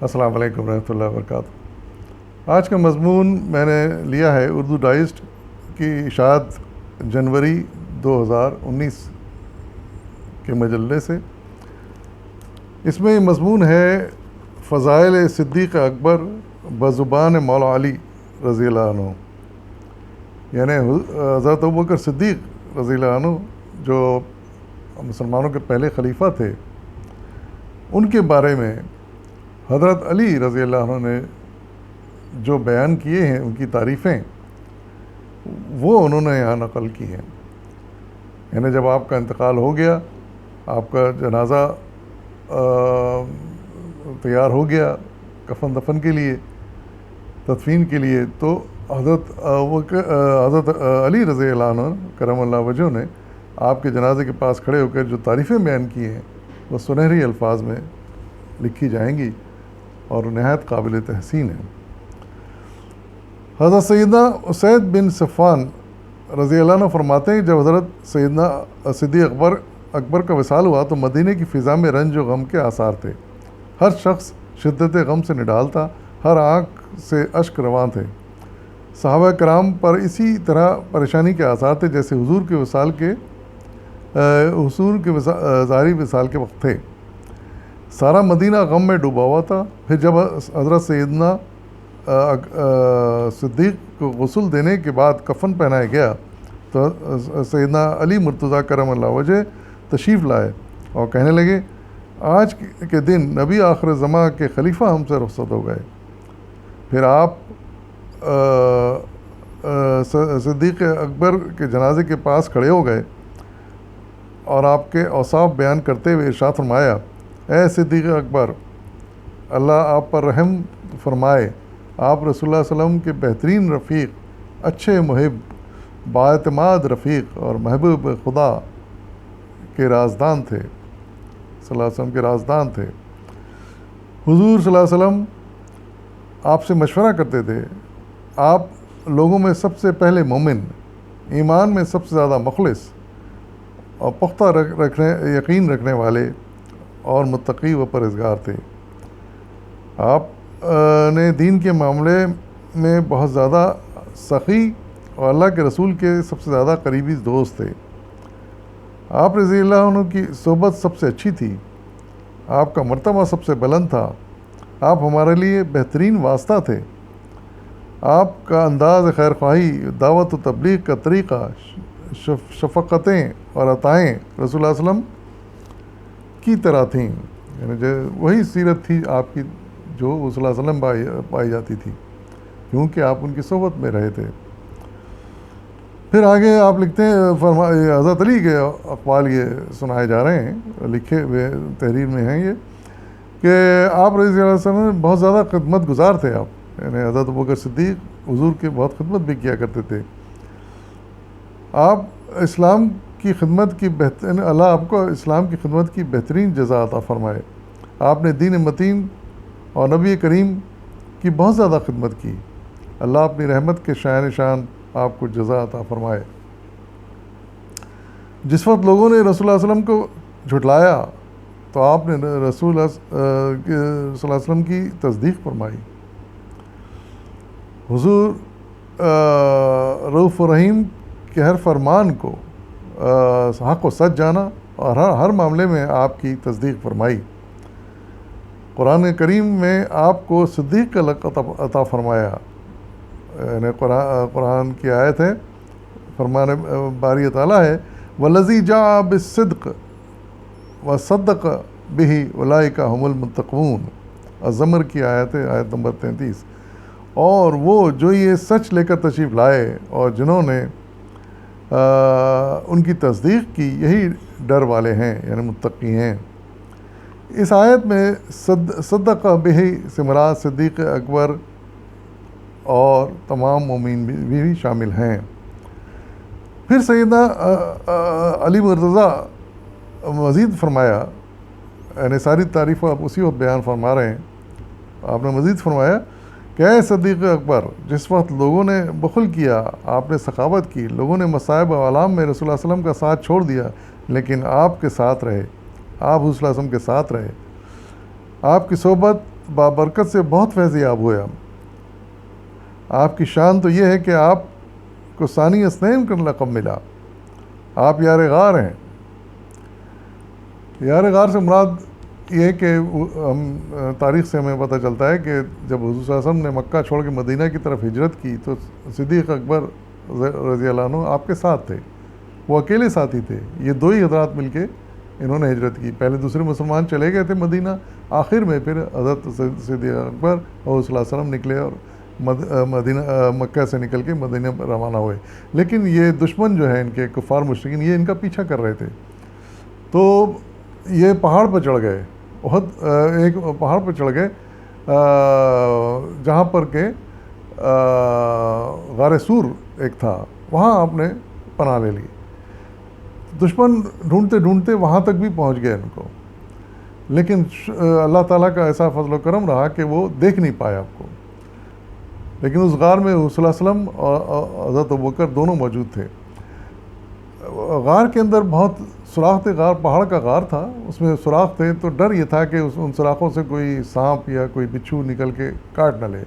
السلام علیکم ورحمۃ اللہ وبرکاتہ۔ آج کا مضمون میں نے لیا ہے اردو ڈائجسٹ کی اشاعت جنوری 2019 کے مجلے سے۔ اس میں مضمون ہے فضائل صدیق اکبر بزبان مولا علی رضی اللہ عنہ، یعنی حضرت ابوبکر صدیق رضی اللہ عنہ جو مسلمانوں کے پہلے خلیفہ تھے، ان کے بارے میں حضرت علی رضی اللہ عنہ نے جو بیان کیے ہیں، ان کی تعریفیں وہ انہوں نے یہاں نقل کی ہیں۔ یعنی جب آپ کا انتقال ہو گیا، آپ کا جنازہ تیار ہو گیا کفن دفن کے لیے، تدفین کے لیے، تو حضرت علی رضی اللہ عنہ کرم اللہ وجہہ نے آپ کے جنازے کے پاس کھڑے ہو کر جو تعریفیں بیان کی ہیں وہ سنہری الفاظ میں لکھی جائیں گی اور نہایت قابل تحسین ہیں۔ حضرت سیدنا اسید بن صفوان رضی اللہ عنہ فرماتے ہیں کہ جب حضرت سیدنا صدیق اکبر کا وصال ہوا تو مدینے کی فضا میں رنج و غم کے آثار تھے۔ ہر شخص شدت غم سے نڈال تھا، ہر آنکھ سے اشک رواں تھے۔ صحابہ کرام پر اسی طرح پریشانی کے آثار تھے جیسے حضور کے ظاہری وصال کے وقت تھے۔ سارا مدینہ غم میں ڈوبا ہوا تھا۔ پھر جب حضرت سیدنا صدیق کو غسل دینے کے بعد کفن پہنایا گیا تو سیدنا علی مرتضیٰ کرم اللہ وجہ تشریف لائے اور کہنے لگے، آج کے دن نبی آخر زمان کے خلیفہ ہم سے رخصت ہو گئے۔ پھر آپ صدیق اکبر کے جنازے کے پاس کھڑے ہو گئے اور آپ کے اوصاف بیان کرتے ہوئے ارشاد فرمایا، اے صدیق اکبر، اللہ آپ پر رحم فرمائے، آپ رسول اللہ صلی اللہ علیہ وسلم کے بہترین رفیق، اچھے محب، بااعتماد رفیق اور محبوب خدا کے رازدان تھے، صلی اللہ علیہ وسلم کے رازدان تھے۔ حضور صلی اللہ علیہ وسلم آپ سے مشورہ کرتے تھے، آپ لوگوں میں سب سے پہلے مومن، ایمان میں سب سے زیادہ مخلص اور پختہ یقین رکھنے والے اور متقی و پرہیزگار تھے۔ آپ نے دین کے معاملے میں بہت زیادہ سخی اور اللہ کے رسول کے سب سے زیادہ قریبی دوست تھے۔ آپ رضی اللہ عنہ کی صحبت سب سے اچھی تھی، آپ کا مرتبہ سب سے بلند تھا، آپ ہمارے لیے بہترین واسطہ تھے۔ آپ کا انداز خیر خواہی، دعوت و تبلیغ کا طریقہ، شفقتیں اور عطائیں رسول اللہ صلی اللہ علیہ وسلم کی طرح تھیں، یعنی وہی سیرت تھی آپ کی جو صلی اللہ علیہ وسلم پائی جاتی تھی، کیونکہ آپ ان کی صحبت میں رہے تھے۔ پھر آگے آپ لکھتے ہیں، حضرت علی کے اقوال یہ سنائے جا رہے ہیں، لکھے ہوئے تحریر میں ہیں یہ، کہ آپ رضی اللہ عنہ وسلم بہت زیادہ خدمت گزار تھے۔ آپ یعنی حضرت ابوبکر صدیق حضور کے بہت خدمت بھی کیا کرتے تھے۔ آپ اسلام کی خدمت کی اللہ آپ کو اسلام کی خدمت کی بہترین جزا عطا فرمائے۔ آپ نے دین متین اور نبی کریم کی بہت زیادہ خدمت کی، اللہ اپنی رحمت کے شان شان آپ کو جزا عطا فرمائے۔ جس وقت لوگوں نے رسول اللہ علیہ وسلم کو جھٹلایا تو آپ نے رسول اللہ صلی اللہ علیہ وسلم کی تصدیق فرمائی۔ حضور رؤوف الرحیم کے ہر فرمان کو حق و سچ جانا اور ہر معاملے میں آپ کی تصدیق فرمائی۔ قرآن کریم میں آپ کو صدیق کا لقب عطا فرمایا، یعنی قرآن کی آیت ہے، فرمان باری تعالیٰ ہے، وَالَّذِي جَاءَ بِالصِّدْقِ وَصَدَّقَ بِهِ أُولَٰئِكَ هُمُ الْمُتَّقُونَ، الزمر کی آیت ہے، آیت نمبر 33۔ اور وہ جو یہ سچ لے کر تشریف لائے اور جنہوں نے ان کی تصدیق کی، یہی ڈر والے ہیں، یعنی متقی ہیں۔ اس آیت میں صدق بہ سے مراد صدیق اکبر اور تمام مومنین بھی شامل ہیں۔ پھر سیدنا علی مرتضیٰ مزید فرمایا، یعنی ساری تعریف آپ اسی وقت بیان فرما رہے ہیں، آپ نے مزید فرمایا کہ اے صدیق اکبر، جس وقت لوگوں نے بخل کیا آپ نے سخاوت کی، لوگوں نے مصائب و آلام میں رسول اللہ صلی اللہ علیہ وسلم کا ساتھ چھوڑ دیا لیکن آپ کے ساتھ رہے، آپ حضور صلی اللہ علیہ وسلم کے ساتھ رہے، آپ کی صحبت بابرکت سے بہت فیض یاب ہویا. آپ کی شان تو یہ ہے کہ آپ کو ثانی اثنین کا لقب ملا. آپ یار غار ہیں. یار غار سے مراد یہ ہے کہ ہم تاریخ سے ہمیں پتہ چلتا ہے کہ جب حضور صلی اللہ علیہ وسلم نے مکہ چھوڑ کے مدینہ کی طرف ہجرت کی تو صدیق اکبر رضی اللہ عنہ آپ کے ساتھ تھے. وہ اکیلے ساتھی تھے. یہ دو ہی حضرات مل کے انہوں نے ہجرت کی. پہلے دوسرے مسلمان چلے گئے تھے مدینہ, آخر میں پھر حضرت صدیق اکبر اور صلی اللہ علیہ وسلم نکلے اور مکہ سے نکل کے مدینہ روانہ ہوئے. لیکن یہ دشمن جو ہے ان کے کفار مشرکین, یہ ان کا پیچھا کر رہے تھے. تو یہ پہاڑ پر چڑھ گئے, احد ایک پہاڑ پر چڑھ گئے جہاں پر کہ غار سور ایک تھا, وہاں آپ نے پناہ لے لی. دشمن ڈھونڈتے ڈھونڈتے وہاں تک بھی پہنچ گئے ان کو, لیکن اللہ تعالیٰ کا ایسا فضل و کرم رہا کہ وہ دیکھ نہیں پائے آپ کو. لیکن اس غار میں صلی اللہ علیہ وسلم اور حضرت ابوبکر دونوں موجود تھے. غار کے اندر بہت سوراخ تھے, غار پہاڑ کا غار تھا, اس میں سوراخ تھے. تو ڈر یہ تھا کہ ان سوراخوں سے کوئی سانپ یا کوئی بچھو نکل کے کاٹ نہ لے.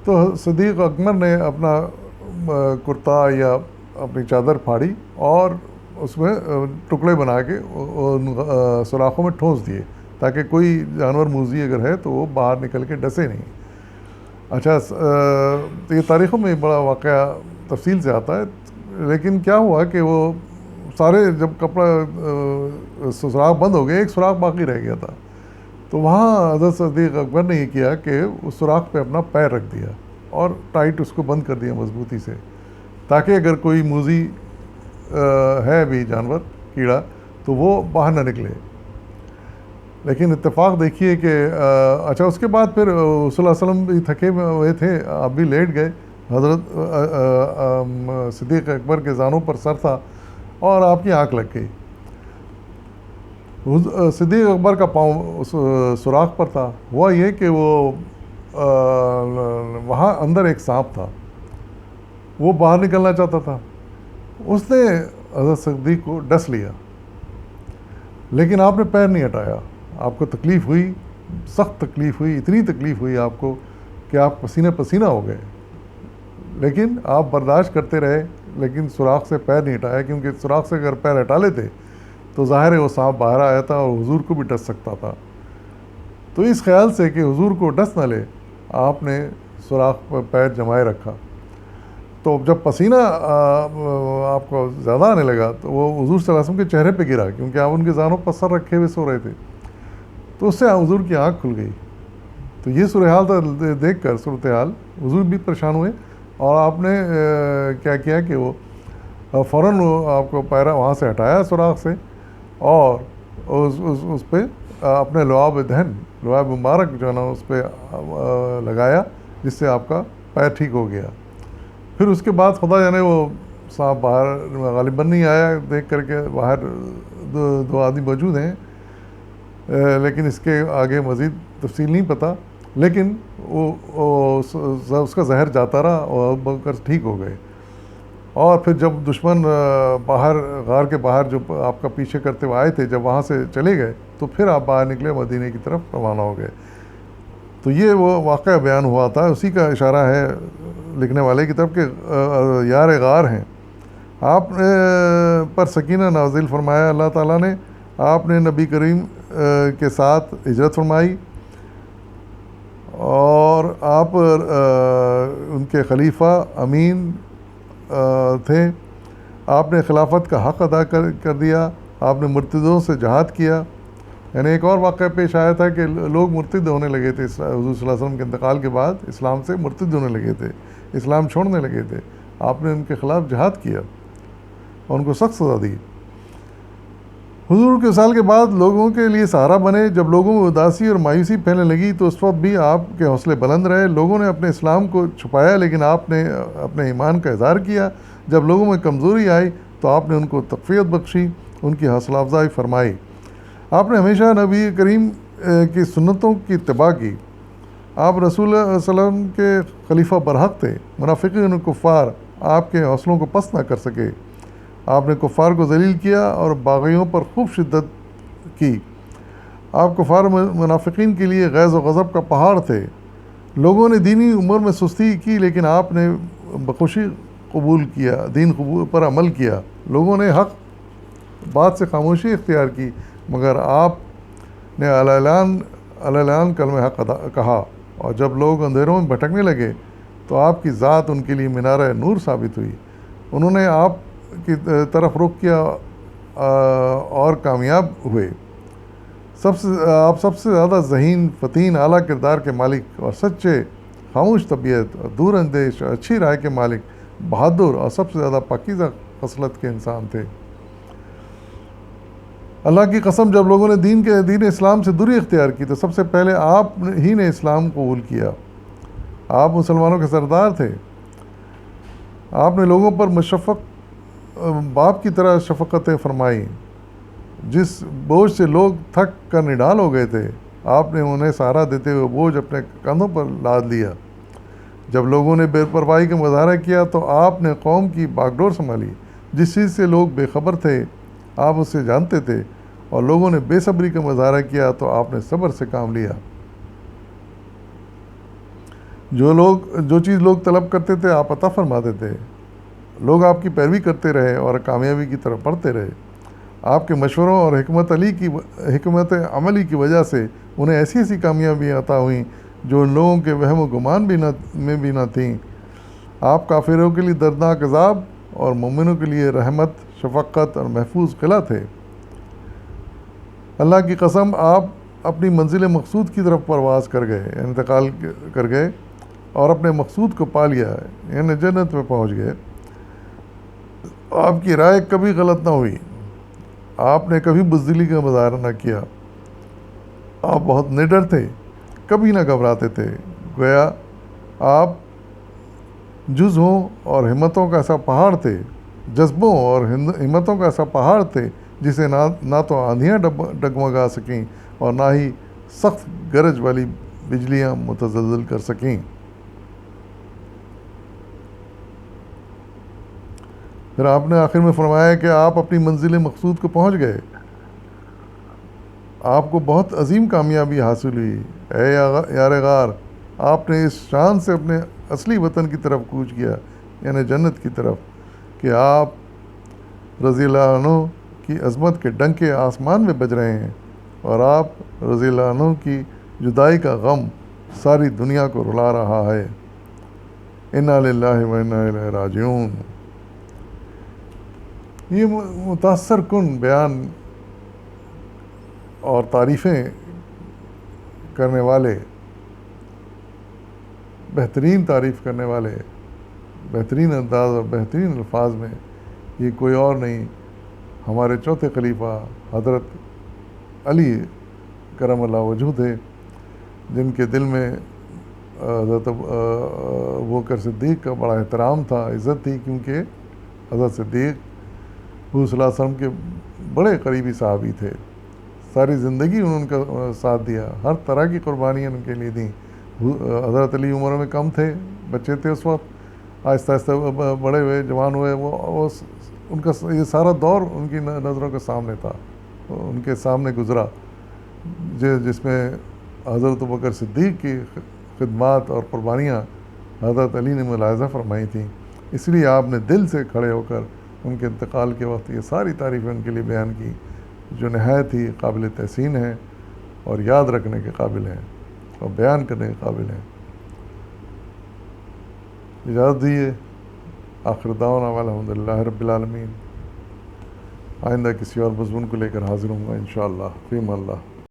تو صدیق اکبر نے اپنا کرتا یا اپنی چادر پھاڑی اور اس میں ٹکڑے بنا کے ان سوراخوں میں ٹھونس دیے تاکہ کوئی جانور موذی اگر ہے تو وہ باہر نکل کے ڈسے نہیں. اچھا, یہ تاریخوں میں بڑا واقعہ تفصیل سے آتا ہے. لیکن کیا ہوا کہ وہ سارے جب کپڑا سوراخ بند ہو گئے, ایک سوراخ باقی رہ گیا تھا. تو وہاں حضرت صدیق اکبر نے یہ کیا کہ اس سوراخ پہ اپنا پیر رکھ دیا اور ٹائٹ اس کو بند کر دیا مضبوطی سے, تاکہ اگر کوئی موذی ہے بھی جانور کیڑا تو وہ باہر نہ نکلے. لیکن اتفاق دیکھیے کہ اچھا اس کے بعد پھر صلی اللہ علیہ وسلم بھی تھکے ہوئے تھے, آپ بھی لیٹ گئے. حضرت صدیق اکبر کے زانوں پر سر تھا اور آپ کی آنکھ لگ گئی. صدیق اکبر کا پاؤں اس سوراخ پر تھا. ہوا یہ کہ وہ وہاں اندر ایک سانپ تھا, وہ باہر نکلنا چاہتا تھا. اس نے حضرت صدیق کو ڈس لیا, لیکن آپ نے پیر نہیں ہٹایا. آپ کو تکلیف ہوئی, سخت تکلیف ہوئی, اتنی تکلیف ہوئی آپ کو کہ آپ پسینہ پسینہ ہو گئے. لیکن آپ برداشت کرتے رہے, لیکن سوراخ سے پیر نہیں ہٹایا, کیونکہ سوراخ سے اگر پیر ہٹا لیتے تو ظاہر ہے وہ سانپ باہر آیا تھا اور حضور کو بھی ڈس سکتا تھا. تو اس خیال سے کہ حضور کو ڈس نہ لے, آپ نے سوراخ پر پیر جمائے رکھا. تو جب پسینہ آپ کو زیادہ آنے لگا تو وہ حضور صلی اللہ علیہ وسلم کے چہرے پہ گرا, کیونکہ آپ ان کے زانوں پر سر رکھے ہوئے سو رہے تھے. تو اس سے حضور کی آنکھ کھل گئی. تو یہ صورتحال دیکھ کر صورتحال حضور بھی پریشان ہوئے, اور آپ نے کیا کیا کہ وہ فوراً آپ کو پیرا وہاں سے ہٹایا سوراخ سے, اور اس پہ اپنے لعاب دہن, لعاب مبارک جو ہے نا اس پہ لگایا, جس سے آپ کا پیر ٹھیک ہو گیا. پھر اس کے بعد خدا جانے وہ سانپ باہر غالباً نہیں آیا, دیکھ کر کے باہر دو آدمی موجود ہیں, لیکن اس کے آگے مزید تفصیل نہیں پتہ. لیکن وہ اس کا زہر جاتا رہا اور بکر ٹھیک ہو گئے. اور پھر جب دشمن باہر غار کے باہر جو آپ کا پیچھے کرتے ہوئے آئے تھے, جب وہاں سے چلے گئے تو پھر آپ باہر نکلے, مدینے کی طرف روانہ ہو گئے. تو یہ وہ واقعہ بیان ہوا تھا, اسی کا اشارہ ہے لکھنے والے کی طرف کہ یار غار ہیں. آپ پر سکینہ نازل فرمایا اللہ تعالیٰ نے. آپ نے نبی کریم کے ساتھ ہجرت فرمائی, اور آپ ان کے خلیفہ امین تھے. آپ نے خلافت کا حق ادا کر دیا. آپ نے مرتدوں سے جہاد کیا. یعنی ایک اور واقعہ پیش آیا تھا کہ لوگ مرتد ہونے لگے تھے حضور صلی اللہ علیہ وسلم کے انتقال کے بعد, اسلام سے مرتد ہونے لگے تھے, اسلام چھوڑنے لگے تھے. آپ نے ان کے خلاف جہاد کیا اور ان کو سخت سزا دی. حضور کے وصال کے بعد لوگوں کے لیے سہارا بنے. جب لوگوں میں اداسی اور مایوسی پھیلنے لگی تو اس وقت بھی آپ کے حوصلے بلند رہے. لوگوں نے اپنے اسلام کو چھپایا, لیکن آپ نے اپنے ایمان کا اظہار کیا. جب لوگوں میں کمزوری آئی تو آپ نے ان کو تقویت بخشی, ان کی حوصلہ افزائی فرمائی. آپ نے ہمیشہ نبی کریم کی سنتوں کی اتباع کی. آپ رسول اللہ علیہ وسلم کے خلیفہ برحق تھے. منافقین و کفار آپ کے حوصلوں کو پست نہ کر سکے. آپ نے کفار کو ذلیل کیا اور باغیوں پر خوب شدت کی. آپ کفار منافقین کے لیے غیظ و غضب کا پہاڑ تھے۔ لوگوں نے دینی امور میں سستی کی لیکن آپ نے بخوشی قبول کیا، دین قبول پر عمل کیا۔ لوگوں نے حق بات سے خاموشی اختیار کی مگر آپ نے اعلان کلمہ حق کہا، اور جب لوگ اندھیروں میں بھٹکنے لگے تو آپ کی ذات ان کے لیے مینارہ نور ثابت ہوئی۔ انہوں نے آپ کی طرف رخ کیا اور کامیاب ہوئے۔ آپ سب سے زیادہ ذہین، فتین، اعلیٰ کردار کے مالک اور سچے، خاموش طبیعت اور دور اندیش اور اچھی رائے کے مالک، بہادر اور سب سے زیادہ پاکیزہ خصلت کے انسان تھے۔ اللہ کی قسم، جب لوگوں نے دین اسلام سے دوری اختیار کی تو سب سے پہلے آپ ہی نے اسلام قبول کیا۔ آپ مسلمانوں کے سردار تھے۔ آپ نے لوگوں پر مشفق باپ کی طرح شفقتیں فرمائی۔ جس بوجھ سے لوگ تھک کر نڈال ہو گئے تھے، آپ نے انہیں سہارا دیتے ہوئے بوجھ اپنے کندھوں پر لاد لیا۔ جب لوگوں نے بے پرواہی کا مظاہرہ کیا تو آپ نے قوم کی باغ ڈور سنبھالی۔ جس چیز سے لوگ بے خبر تھے آپ اسے جانتے تھے، اور لوگوں نے بے صبری کا مظاہرہ کیا تو آپ نے صبر سے کام لیا۔ جو چیز لوگ طلب کرتے تھے آپ عطا فرماتے تھے۔ لوگ آپ کی پیروی کرتے رہے اور کامیابی کی طرف بڑھتے رہے۔ آپ کے مشوروں اور حکمت عملی کی وجہ سے انہیں ایسی ایسی کامیابیاں عطا ہوئیں جو ان لوگوں کے وہم و گمان میں بھی نہ تھیں۔ آپ کافروں کے لیے دردناک عذاب اور مومنوں کے لیے رحمت، شفقت اور محفوظ قلعہ تھے۔ اللہ کی قسم، آپ اپنی منزل مقصود کی طرف پرواز کر گئے، انتقال کر گئے اور اپنے مقصود کو پا لیا، یعنی جنت میں پہنچ گئے۔ آپ کی رائے کبھی غلط نہ ہوئی، آپ نے کبھی بزدلی کا مظاہرہ نہ کیا، آپ بہت نڈر تھے، کبھی نہ گھبراتے تھے۔ گویا آپ جزبوں اور ہمتوں کا ایسا پہاڑ تھے، جذبوں اور ہمتوں کا ایسا پہاڑ تھے جسے نہ تو آندھیاں ڈگمگا سکیں اور نہ ہی سخت گرج والی بجلیاں متزلزل کر سکیں۔ پھر آپ نے آخر میں فرمایا کہ آپ اپنی منزل مقصود کو پہنچ گئے، آپ کو بہت عظیم کامیابی حاصل ہوئی۔ اے یار غار، آپ نے اس شان سے اپنے اصلی وطن کی طرف کوچ کیا، یعنی جنت کی طرف، کہ آپ رضی اللہ عنہ کی عظمت کے ڈنکے آسمان میں بج رہے ہیں، اور آپ رضی اللہ عنہ کی جدائی کا غم ساری دنیا کو رلا رہا ہے۔ انا للہ و انا الیہ راجعون۔ یہ متاثر کن بیان اور تعریفیں کرنے والے، بہترین تعریف کرنے والے، بہترین انداز اور بہترین الفاظ میں، یہ کوئی اور نہیں، ہمارے چوتھے خلیفہ حضرت علی کرم اللہ وجہ تھے، جن کے دل میں حضرت ابوبکر صدیق کا بڑا احترام تھا، عزت تھی، کیونکہ حضرت صدیق حضور صلی اللہ علیہ وسلم کے بڑے قریبی صحابی تھے۔ ساری زندگی انہوں نے ان کا ساتھ دیا، ہر طرح کی قربانیاں ان کے لیے دیں۔ حضرت علی عمر میں کم تھے، بچے تھے اس وقت، آہستہ آہستہ بڑے ہوئے، جوان ہوئے، وہ ان کا یہ سارا دور ان کی نظروں کے سامنے تھا، ان کے سامنے گزرا، جس میں حضرت ابوبکر صدیق کی خدمات اور قربانیاں حضرت علی نے ملاحظہ فرمائی تھیں۔ اس لیے آپ نے دل سے کھڑے ہو کر ان کے انتقال کے وقت یہ ساری تعریفیں ان کے لیے بیان کی، جو نہایت ہی قابل تحسین ہیں اور یاد رکھنے کے قابل ہیں اور بیان کرنے کے قابل ہیں۔ اجازت دیجیے، آخر دعوانا الحمدللہ رب العالمین۔ آئندہ کسی اور مضمون کو لے کر حاضر ہوں گا انشاءاللہ، فیما اللہ۔